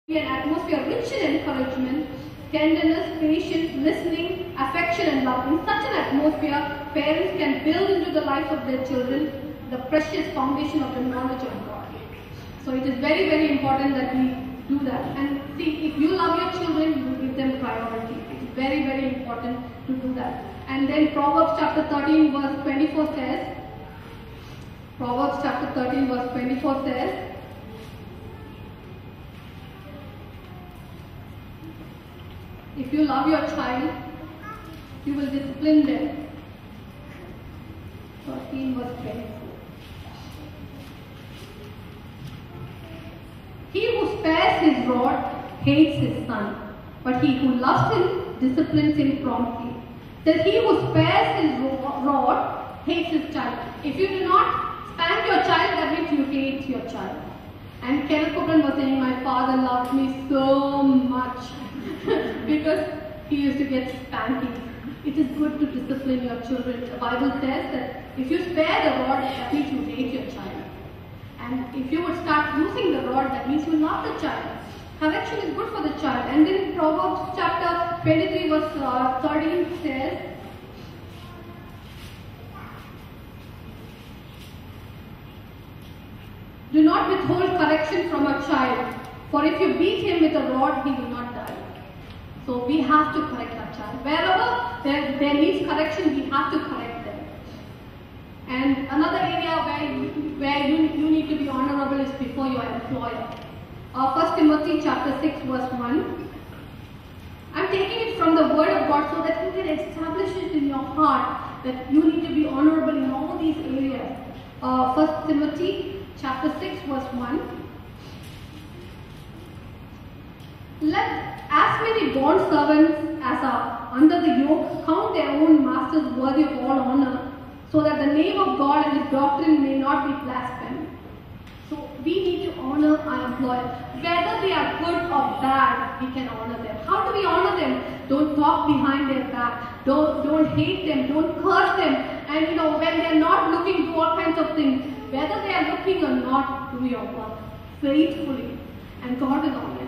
Be an atmosphere rich in encouragement, tenderness, patience, listening, affection and love. In such an atmosphere, parents can build into the lives of their children the precious foundation of the knowledge of God. So it is very, very important that we do that. And see, if you love your children, you give them priority. It is very, very important to do that. And then Proverbs chapter 13 verse 24 says, Proverbs chapter 13 verse 24 says, if you love your child, you will discipline them. 13 verse 24. He who spares his rod hates his son, but he who loves him disciplines him promptly. That he who spares his rod hates his child. If you do not spank your child, that means you hate your child. And Kenneth Copeland was saying, my father loved me so much because he used to get spanking. It is good to discipline your children. The Bible says that if you spare the rod, that means you hate your child. And if you would start using the rod, that means you love the child. Correction is good for the child. And then Proverbs chapter 23 verse 13 says, do not withhold correction from a child, for if you beat him with a rod, he will not die. So we have to correct our child. Wherever there needs correction, we have to correct them. And another area where you need to be honorable is before your employer. 1 Timothy chapter 6 verse 1. I'm taking it from the word of God so that you can establish it in your heart that you need to be honorable in all these areas. 1 Timothy chapter 6 verse 1. Let as many bond servants as are under the yoke count their own masters worthy of all honor, so that the name of God and His doctrine may not be blasphemed. So we need to honor our employers. Whether they are good or bad, we can honor them. How do we honor them? Don't talk behind their back. Don't hate them. Don't curse them. And when they're not looking, do all kinds of things. Whether they are looking or not, do your work faithfully, and God will honor you.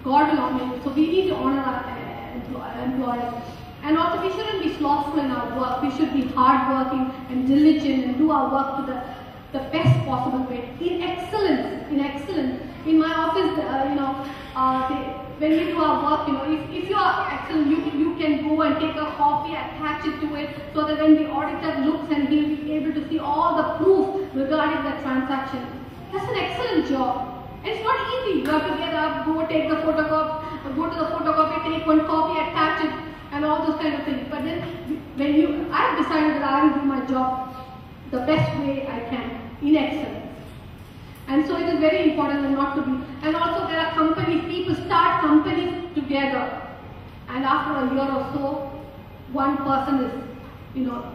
God will honor you. So we need to honor our employers. And also we shouldn't be slothful in our work. We should be hardworking and diligent and do our work to the best possible way. In excellence. In my office, when we do our work, if you are excellent, you can go and take a copy, attach it to it, so that when the auditor looks and he'll be able to see all the proof regarding the transaction. That's an excellent job. And it's not easy. You have to get up, go take the photocopy, go to the photocopy, take one copy, attach it, and all those kind of things. But then I've decided that I will do my job the best way I can, in excellence. And so it is very important not to be. And also there are companies, people start companies together. And after a year or so, one person is,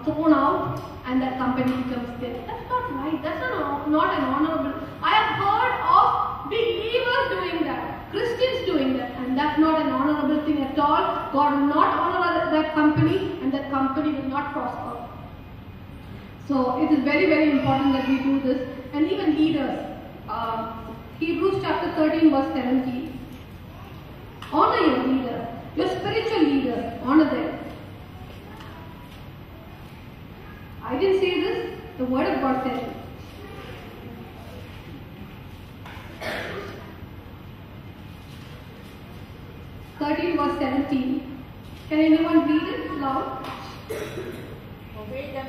thrown out and that company becomes dead. That's not right. That's not an honorable. I have heard of believers doing that, Christians doing that, and that's not an honorable thing at all. God will not honor that company, and that company will not prosper. So it is very, very important that we do this. And even leaders. Hebrews chapter 13 verse 17. Honor your leaders, your spiritual leaders, honor them. I didn't say this, the word of God said it. Verse 17. Can anyone read it loud? Obey them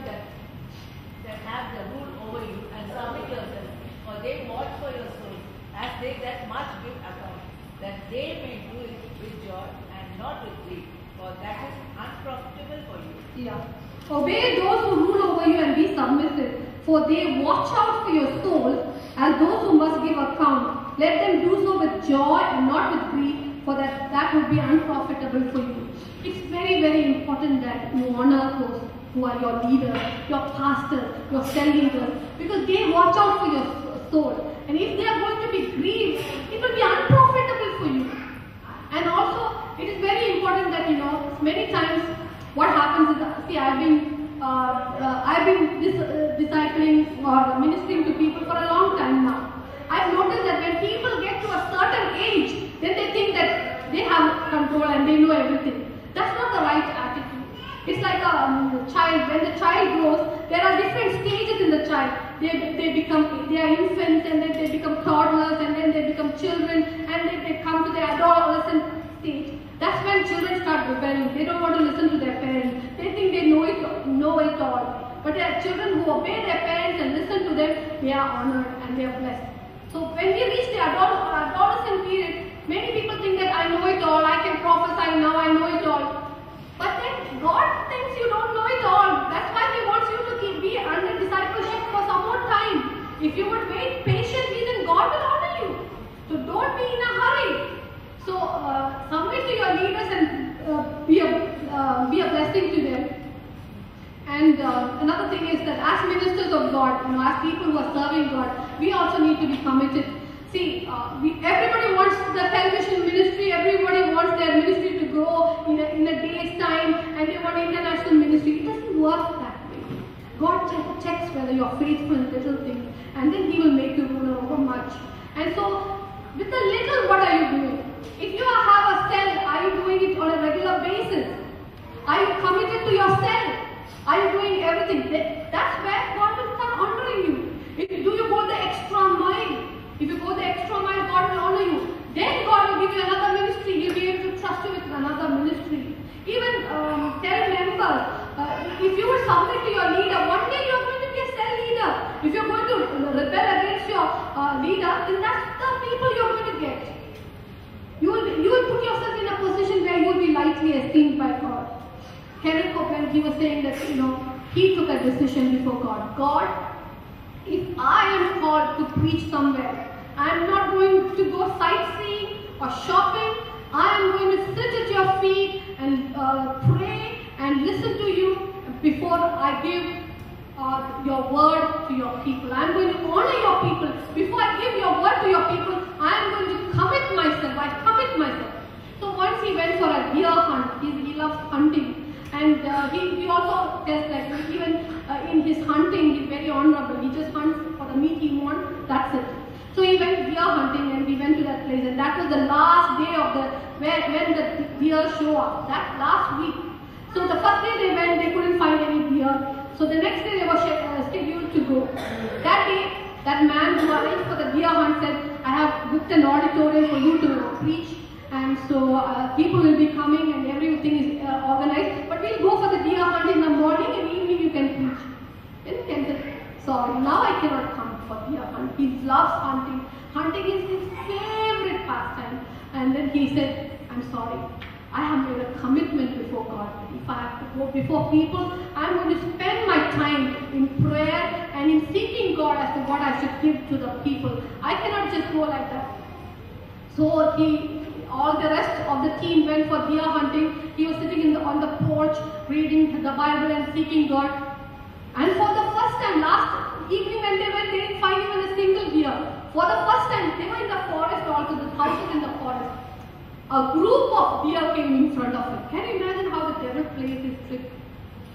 that have the rule over you, and submit yourself, for they watch for your soul, as they that much give account, that they may do it with joy and not with grief, for that is unprofitable for you. Yeah. Obey those who rule over you and be submissive, for they watch out for your souls as those who must give account. Let them do so with joy and not with grief, for that would be unprofitable for you. It's very, very important that you honor those who are your leaders, your pastors, your cell leaders, because they watch out for your soul. And if they are going to be grieved, it will be unprofitable for you. And also, it is very important that, many times what happens is, see, I've been discipling or ministering to people for a long time now. I've noticed that when people get to a certain age, and they know everything. That's not the right attitude. It's like a child. When the child grows, there are different stages in the child. They are infants, and then they become toddlers, and then they become children, and then they come to the adolescent stage. That's when children start rebelling. They don't want to listen to their parents. They think they know it all. But there are children who obey their parents and listen to them. They are honored and they are blessed. So when we reach the adolescent period, many people think that I know it all. I can prophesy now. I know it all. But then God thinks you don't know it all. That's why He wants you to be under discipleship for some more time. If you would wait patiently, then God will honor you. So don't be in a hurry. So submit to your leaders and be a blessing to them. And another thing is that as ministers of God, as people who are serving God, we also need to be committed. See, everybody wants the television ministry, everybody wants their ministry to grow in a day's time, and they want international ministry. It doesn't work that way. God checks whether you're faithful in little things, and then He will make you ruler over much. And so, with the little, what are you doing? If you have a cell, are you doing it on a regular basis? Are you committed to your cell? Are you doing everything? That's where God will start honoring you. Do you go the extra mile? If you go the extra mile, God will honor you. Then God will give you another ministry. He'll be able to trust you with another ministry. Even tell members, if you will submit to your leader, one day you're going to be a cell leader. If you're going to rebel against your leader, then that's the people you're going to get. You will put yourself in a position where you will be lightly esteemed by God. Kenneth Copeland, he was saying that, he took a decision before God. God, if I am called to preach somewhere, I am not going to go sightseeing or shopping. I am going to sit at your feet and pray and listen to you before I give your word to your people. I am going to honor your people. Before I give your word to your people, I am going to commit myself. I commit myself. So once he went for a deer hunt. He loves hunting. And he also says like even in his hunting, he's very honorable. He just hunts for the meat he wants, that's it. So he went deer hunting and we went to that place, and that was the last day of when the deer show up, that last week. So the first day they went, they couldn't find any deer. So the next day they were scheduled to go. That day, that man who arranged for the deer hunt said, I have booked an auditorium for you to preach. And so people will be coming and everything is organized. But we'll go for the deer hunt in the morning and evening you can preach. Then Ken said, sorry, now I cannot come for deer hunt. He loves hunting. Hunting is his favorite pastime. And then he said, I'm sorry. I have made a commitment before God. If I have to go before people, I'm going to spend my time in prayer and in seeking God as to what I should give to the people. I cannot just go like that. So all the rest of the team went for deer hunting. He was sitting on the porch reading the Bible and seeking God. And for the first time, last evening when they went, they didn't find even a single deer. For the first time, they were in the forest also, the houses in the forest. A group of deer came in front of him. Can you imagine how the devil plays his trick?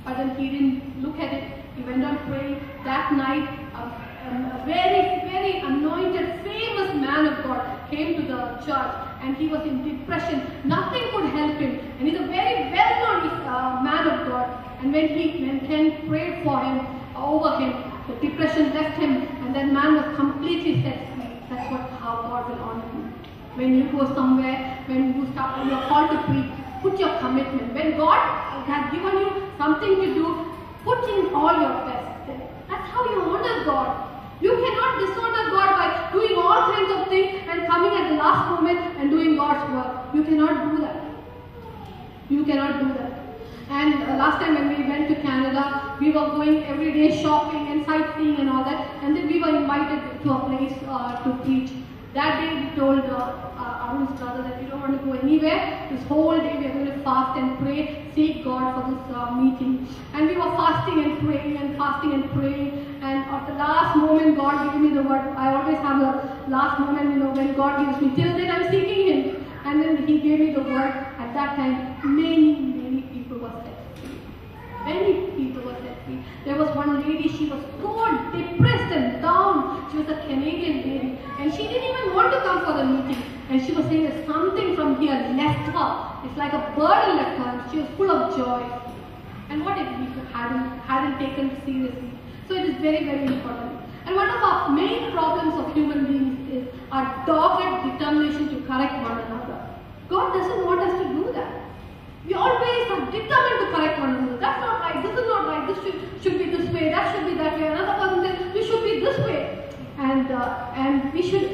But then he didn't look at it. He went on praying. That night, a very, very anointed, famous man of God came to the church, and he was in depression. Nothing could help him. And he's a very well-known man of God. And when Ken prayed for him, over him, the depression left him, and that man was completely set free. That's how God will honor you. When you go somewhere, when you're called to preach, put your commitment. When God has given you something to do, put in all your best. That's how you honor God. You cannot dishonor God by doing all kinds of things and coming at the last moment and doing God's work. You cannot do that. You cannot do that. And last time when we went to Canada, we were going every day shopping and sightseeing and all that. And then we were invited to a place to preach. That day we told Arun's brother that we don't want to go anywhere. This whole day we are going to fast and pray, seek God for this meeting. And we were fasting and praying and fasting and praying. And at the last moment God gave me the word. I always have the last moment, when God gives me. Till then I'm seeking Him. And then He gave me the word. At that time, many people were set free. Many people were set free. There was one lady, she was so depressed and down. She was a Canadian lady. And she didn't even want to come for the meeting. And she was saying that something from here left her. It's like a burden left her, and she was full of joy. And what if we hadn't taken it seriously? So it is very, very important. And one of our main problems of human beings is our dogged determination to correct one another. God doesn't want us to do that. We always are determined to correct one another. That's not right, this is not right, this should be this way, that should be that way. Another person says, we should be this way. And we should